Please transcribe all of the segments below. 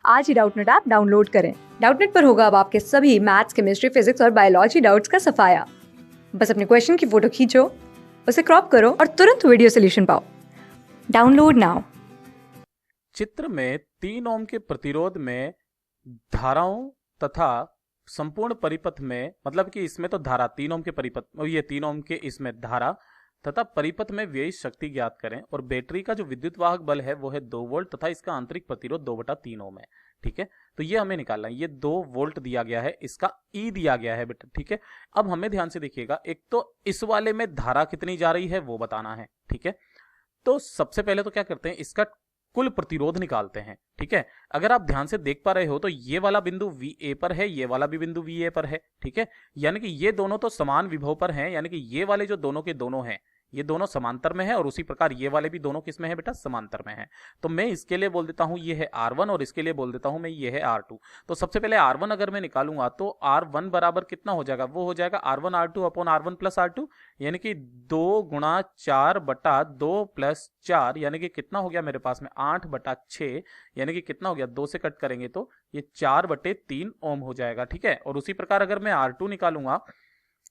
आज ही Doubtnut app download करें। Doubtnut पर होगा अब आपके सभी मैथ्स, केमिस्ट्री, फिजिक्स और बायोलॉजी डाउट्स का सफाया। बस अपने क्वेश्चन की फोटो खींचो, उसे क्रॉप करो और तुरंत वीडियो सोल्यूशन पाओ। Download now. चित्र में 3 ओम के प्रतिरोध में धाराओं तथा संपूर्ण परिपथ में, मतलब कि इसमें तो धारा 3 ओम के परिपथ, ये 3 ओम के इसमें धारा तथा परिपथ में व्ययी शक्ति ज्ञात करें। और बैटरी का जो विद्युत वाहक बल है वो है 2 वोल्ट तथा इसका आंतरिक प्रतिरोध 2/3 ओम है। ठीक है, तो ये हमें निकालना है। ये 2 वोल्ट दिया गया है, इसका ई दिया गया है बेटा। ठीक है, अब हमें ध्यान से देखिएगा, एक तो इस वाले में धारा कितनी जा रही है वो बताना है। ठीक है, तो सबसे पहले तो क्या करते हैं, इसका कुल प्रतिरोध निकालते हैं। ठीक है, अगर आप ध्यान से देख पा रहे हो तो ये वाला बिंदु VA पर है, ये वाला भी बिंदु VA पर है। ठीक है, यानी कि ये दोनों तो समान विभव पर हैं, यानी कि ये वाले जो दोनों के दोनों हैं ये दोनों समांतर में है, और उसी प्रकार ये वाले भी दोनों किस में है बेटा, समांतर में है। तो मैं इसके लिए बोल देता हूं ये है R1 और इसके लिए बोल देता हूं मैं ये है R2। तो सबसे पहले R1 अगर मैं निकालूंगा तो R1 बराबर कितना हो जाएगा, वो हो जाएगा R1 R2 upon R1 plus R2, यानी कि 2 गुणा 4/2 प्लस 4, यानी कि कितना हो गया मेरे पास में 8/6, यानी कि कितना हो गया, 2 से कट करेंगे तो ये 4/3 ओम हो जाएगा। ठीक है, और उसी प्रकार अगर मैं R2 निकालूंगा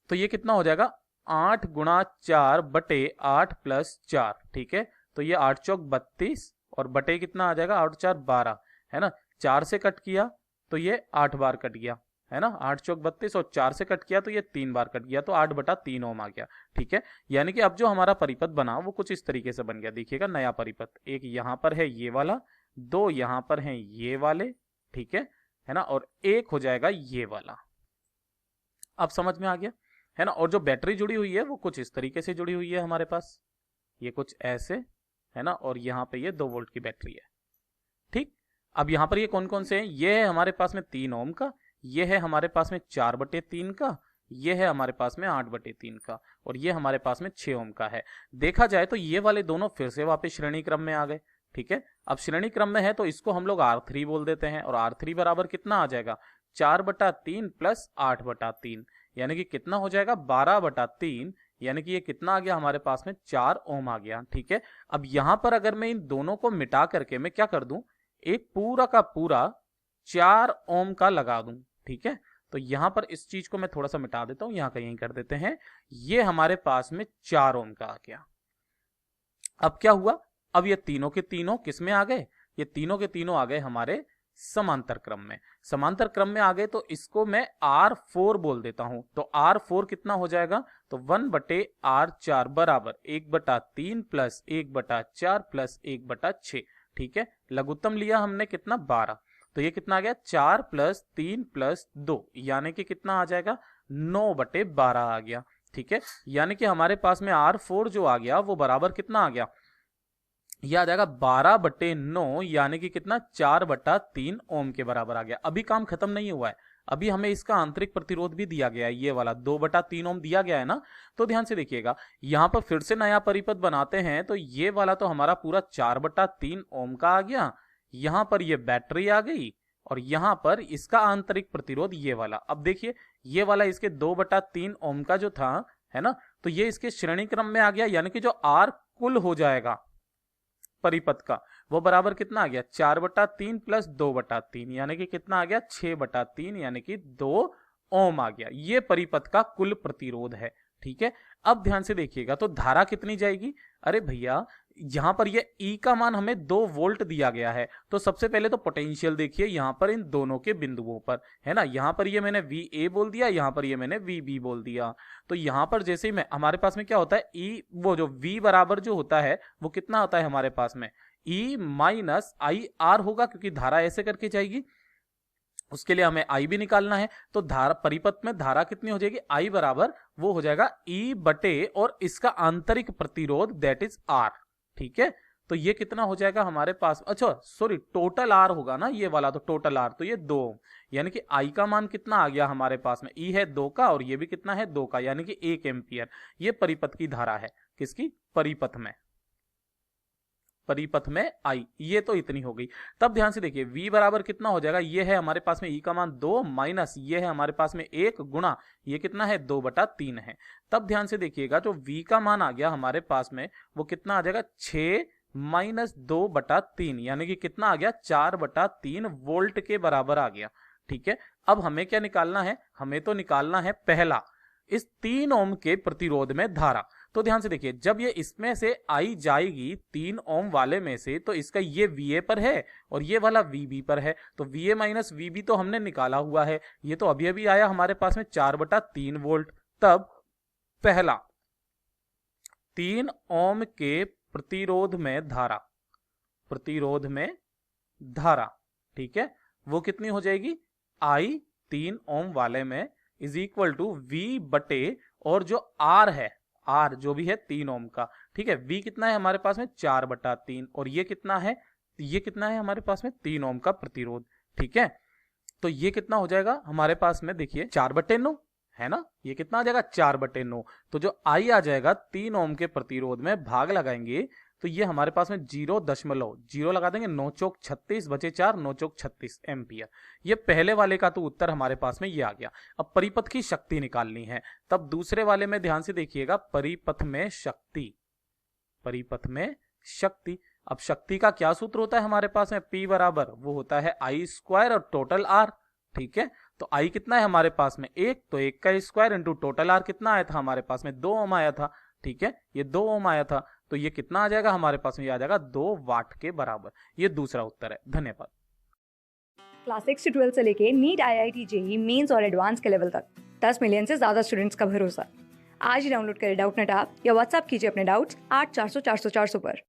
तो ये कितना हो जाएगा, 8 गुणा 4/8 प्लस 4। ठीक है, तो ये 8 चौक 32 और बटे कितना आ जाएगा, 8 4 12, है ना। 4 से कट किया तो ये 8 बार कट गया, है ना। 8 चौक 32 और 4 से कट किया तो ये 3 बार कट गया, तो 8/3 ओम आ गया। ठीक है, यानी कि अब जो हमारा परिपथ बना वो कुछ इस तरीके से बन गया। देखिएगा, नया परिपथ, एक यहाँ पर है ये वाला, 2 यहाँ पर हैं ये वाले, ठीक है ना, और एक हो जाएगा ये वाला। अब समझ में आ गया, है ना। और जो बैटरी जुड़ी हुई है वो कुछ इस तरीके से जुड़ी हुई है हमारे पास, ये कुछ ऐसे, है ना, और यहाँ पे ये 2 वोल्ट की बैटरी है। ठीक, अब यहाँ पर ये कौन कौन से हैं, ये है हमारे पास में 3 ओम का, ये है हमारे पास में 4/3 का, ये है हमारे पास में 8/3 का, और ये हमारे पास में 6 ओम का है। देखा जाए तो ये वाले दोनों फिर से वापस श्रेणी क्रम में आ गए। ठीक है, अब श्रेणी क्रम में है तो इसको हम लोग R3 बोल देते हैं, और R3 बराबर कितना आ जाएगा, 4/3 प्लस 8/3, यानी कि कितना हो जाएगा, 12/3, यानी कि ये कितना आ गया हमारे पास में, 4 ओम आ गया। ठीक है, अब यहां पर अगर मैं इन दोनों को मिटा करके मैं क्या कर दूं, एक पूरा का पूरा 4 ओम का लगा दूं। ठीक है, तो यहां पर इस चीज को मैं थोड़ा सा मिटा देता हूं, यहां का यहीं कर देते हैं, ये हमारे पास में 4 ओम का आ गया। अब क्या हुआ, अब ये तीनों के तीनों किस में आ गए, ये तीनों के तीनों आ गए हमारे समांतर क्रम में। समांतर क्रम में आ गए तो इसको मैं R4 बोल देता हूं। तो R4 कितना हो जाएगा, तो 1/R4 बराबर 1/3 प्लस 1/4 प्लस 1/6। ठीक है, लघुत्तम लिया हमने कितना, 12, तो ये कितना आ गया, 4 प्लस 3 प्लस 2, यानी कि कितना आ जाएगा, 9/12 आ गया। ठीक है, यानी कि हमारे पास में R4 जो आ गया वो बराबर कितना आ गया, यह आ जाएगा 12/9, यानी कि कितना, 4/3 ओम के बराबर आ गया। अभी काम खत्म नहीं हुआ है, अभी हमें इसका आंतरिक प्रतिरोध भी दिया गया है, ये वाला 2/3 ओम दिया गया है ना। तो ध्यान से देखिएगा, यहां पर फिर से नया परिपथ बनाते हैं तो ये वाला तो हमारा पूरा 4/3 ओम का आ गया, यहां पर ये बैटरी आ गई, और यहां पर इसका आंतरिक प्रतिरोध ये वाला। अब देखिए, ये वाला इसके 2/3 ओम का जो था, है ना, तो ये इसके श्रेणी क्रम में आ गया, यानी कि जो आर कुल हो जाएगा परिपथ का वो बराबर कितना आ गया, 4/3 प्लस 2/3, यानी कि कितना आ गया, 6/3, यानी कि 2 ओम आ गया। ये परिपथ का कुल प्रतिरोध है। ठीक है, अब ध्यान से देखिएगा, तो धारा कितनी जाएगी, अरे भैया यहां पर ये E का मान हमें 2 वोल्ट दिया गया है, तो सबसे पहले तो पोटेंशियल देखिए यहां पर इन दोनों के बिंदुओं पर, है ना। यहां पर ये मैंने VA बोल दिया, यहां पर ये मैंने VB बोल दिया। तो यहां पर जैसे ही मैं, हमारे पास में क्या होता है, E, वो जो V बराबर जो होता है वो कितना होता है हमारे पास में, E माइनस IR होगा, क्योंकि धारा ऐसे करके जाएगी, उसके लिए हमें I भी निकालना है। तो धारा, परिपथ में धारा कितनी हो जाएगी, I बराबर वो हो जाएगा E बटे और इसका आंतरिक प्रतिरोध दैट इज R। ठीक है, तो ये कितना हो जाएगा हमारे पास, अच्छा सॉरी, टोटल R होगा ना ये वाला, तो टोटल R, तो ये 2, यानी कि I का मान कितना आ गया हमारे पास में, E है 2 का और ये भी कितना है 2 का, यानी कि 1 एम्पियर। ये परिपथ की धारा है, किसकी, परिपथ में, परिपथ में आई, ये तो इतनी हो गई। तब ध्यान से देखिए, V बराबर कितना हो जाएगा, ये है हमारे पास में E का मान 2 माइनस ये है हमारे पास में 1 गुणा ये कितना है, 2/3 है। तब ध्यान से देखिएगा, जो V का मान आ गया हमारे पास में वो कितना आ जाएगा, 6 -2/3 यानी कि कितना आ गया, 4/3 वोल्ट के बराबर आ गया। ठीक है, अब हमें क्या निकालना है, हमें तो निकालना है पहला इस 3 ओम के प्रतिरोध में धारा। तो ध्यान से देखिए, जब ये इसमें से आई जाएगी 3 ओम वाले में से, तो इसका ये VA पर है और ये वाला VB पर है, तो VA माइनस VB तो हमने निकाला हुआ है, ये तो अभी अभी आया हमारे पास में 4/3 वोल्ट। तब पहला 3 ओम के प्रतिरोध में धारा, प्रतिरोध में धारा, ठीक है, वो कितनी हो जाएगी, I 3 ओम वाले में इज इक्वल टू V बटे, और जो R है, R जो भी है 3 ओम का, ठीक है, V कितना है हमारे पास में 4/3, और ये कितना है, ये कितना है हमारे पास में 3 ओम का प्रतिरोध। ठीक है, तो ये कितना हो जाएगा हमारे पास में, देखिए 4/9 है ना, ये कितना आ जाएगा 4/9। तो जो I आ जाएगा 3 ओम के प्रतिरोध में, भाग लगाएंगे तो ये हमारे पास में 0.0 लगा देंगे, 9 चौक 36 बचे 4, 9 चौक 36 एम्पियर। ये पहले वाले का तो उत्तर हमारे पास में ये आ गया। अब परिपथ की शक्ति निकालनी है, तब दूसरे वाले में ध्यान से देखिएगा, परिपथ में शक्ति, परिपथ में शक्ति। अब शक्ति का क्या सूत्र होता है हमारे पास में, P बराबर वो होता है I² और टोटल R। ठीक है, तो I कितना है हमारे पास में 1, तो 1 का स्क्वायर इंटू टोटल R कितना आया था हमारे पास में 2 ओम आया था। ठीक है, ये 2 ओम आया था, तो ये कितना आ जाएगा हमारे पास में, ये आ जाएगा 2 वाट के बराबर। ये दूसरा उत्तर है। धन्यवाद। क्लास 6 से 12 से लेके नीट, IIT, JEE मेंस और एडवांस के लेवल तक 10 मिलियन से ज्यादा स्टूडेंट्स का भरोसा। आज ही डाउनलोड करें डाउटनेट ऐप या व्हाट्सएप कीजिए अपने डाउट्स 8400 400 400 पर।